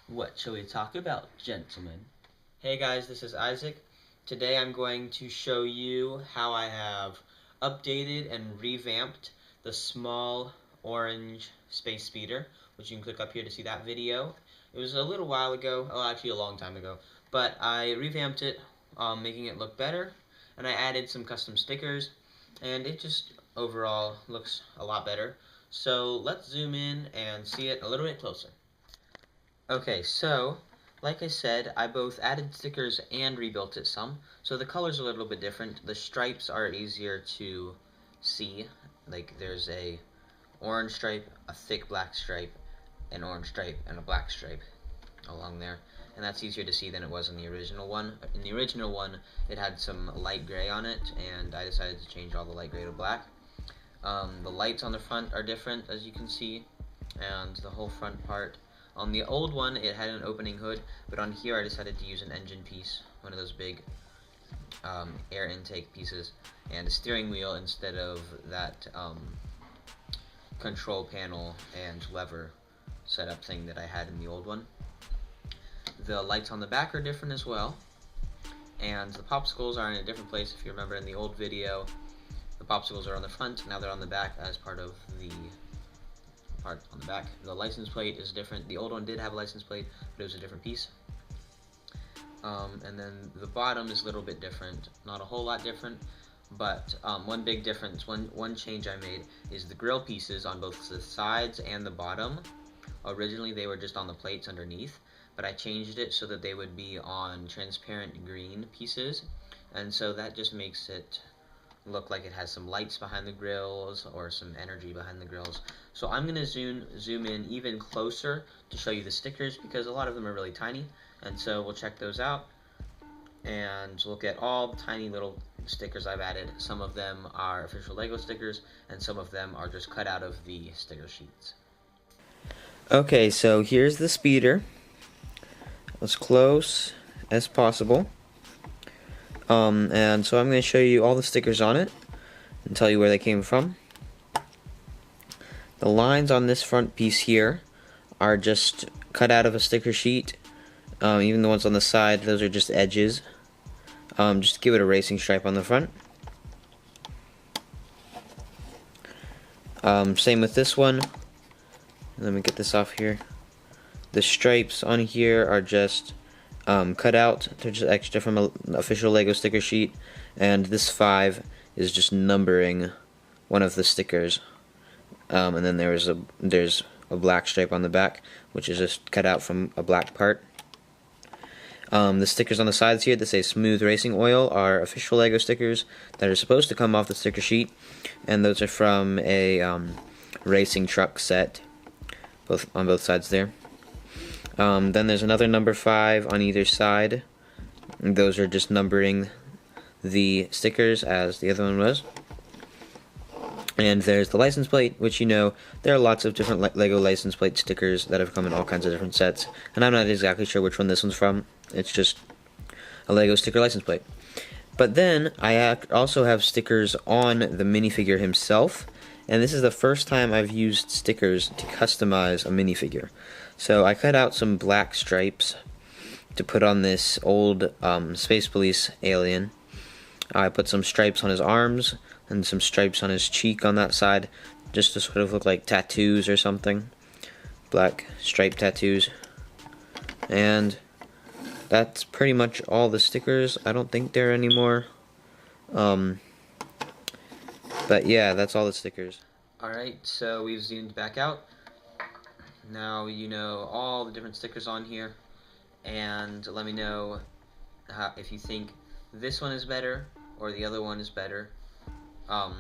What shall we talk about, gentlemen? Hey guys, this is Isaac. Today I'm going to show you how I have updated and revamped the small orange space speeder, which you can click up here to see that video. It was a little while ago, actually a long time ago, but I revamped it, making it look better, and I added some custom stickers, and it just overall looks a lot better. So let's zoom in and see it a little bit closer. Okay, so, like I said, I both added stickers and rebuilt it some. So the color's a little bit different. The stripes are easier to see. Like, there's a orange stripe, a thick black stripe, an orange stripe, and a black stripe along there. And that's easier to see than it was in the original one. In the original one, it had some light gray on it, and I decided to change all the light gray to black. The lights on the front are different, as you can see, and the whole front part. On the old one, it had an opening hood, but on here I decided to use an engine piece, one of those big air intake pieces, and a steering wheel instead of that control panel and lever setup thing that I had in the old one. The lights on the back are different as well, and the popsicles are in a different place. If you remember in the old video, the popsicles are on the front, now they're on the back as part of the part on the back. The license plate is different. The old one did have a license plate, but it was a different piece. And then the bottom is a little bit different. Not a whole lot different, but one big difference, one change I made is the grill pieces on both the sides and the bottom. Originally they were just on the plates underneath, but I changed it so that they would be on transparent green pieces, and so that just makes it look like it has some lights behind the grills or some energy behind the grills. So I'm going to zoom in even closer to show you the stickers because a lot of them are really tiny, and so we'll check those out and look at all the tiny little stickers I've added. Some of them are official Lego stickers and some of them are just cut out of the sticker sheets. Okay, so here's the speeder as close as possible. And so I'm going to show you all the stickers on it and tell you where they came from. The lines on this front piece here are just cut out of a sticker sheet. Even the ones on the side, those are just edges. Just to give it a racing stripe on the front. Same with this one. Let me get this off here. The stripes on here are just cut out. They're just extra from an official Lego sticker sheet, and this 5 is just numbering one of the stickers. And then there's a black stripe on the back, which is just cut out from a black part. The stickers on the sides here that say Smooth Racing Oil are official Lego stickers that are supposed to come off the sticker sheet, and those are from a racing truck set, on both sides there. Then there's another number 5 on either side. Those are just numbering the stickers as the other one was. And there's the license plate, which, you know, there are lots of different Lego license plate stickers that have come in all kinds of different sets. And I'm not exactly sure which one this one's from. It's just a Lego sticker license plate. But then I also have stickers on the minifigure himself. And this is the first time I've used stickers to customize a minifigure. So I cut out some black stripes to put on this old Space Police alien. I put some stripes on his arms and some stripes on his cheek on that side, just to sort of look like tattoos or something. Black stripe tattoos. And that's pretty much all the stickers. I don't think there are any more. But yeah, that's all the stickers. Alright, so we've zoomed back out. Now you know all the different stickers on here, and let me know if you think this one is better or the other one is better. I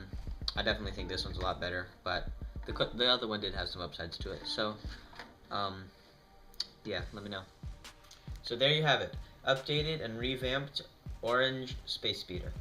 definitely think this one's a lot better, but the other one did have some upsides to it. So, yeah, let me know. So there you have it, updated and revamped orange space speeder.